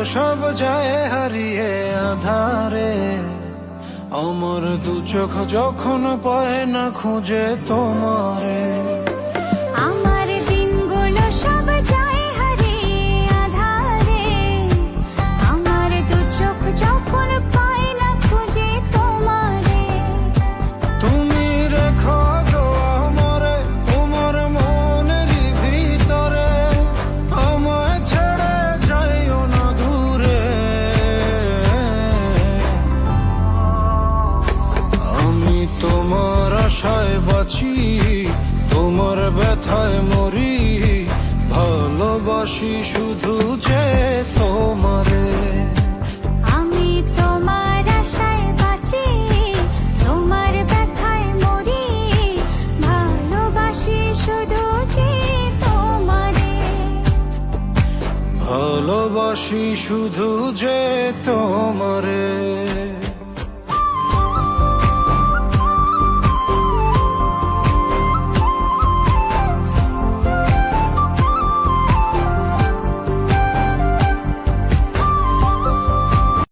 সব যায় হারিয়ে আধারে, আমার দু চোখ যখন পায় না খুঁজে তোমারে। আমার দিনগুলো সব যায় হারিয়ে আঁধারে, আমার দু চোখ যখন পায় না খুঁজে তোমারে। তুমি রেখো গো আমারে তোমার মনেরই ভিতরে, আমায় ছেড়ে যাইও না দূরে। আমি তোমার আশায় বাঁচি, তোমার ব্যথায় মরি, ভালোবাসি শুধু যে তোমারে। আমি তোমার আশায় বাঁচি, তোমার ব্যথায় মরি, ভালোবাসি শুধু যে তোমারে। ভালোবাসি শুধু যে তোমারে।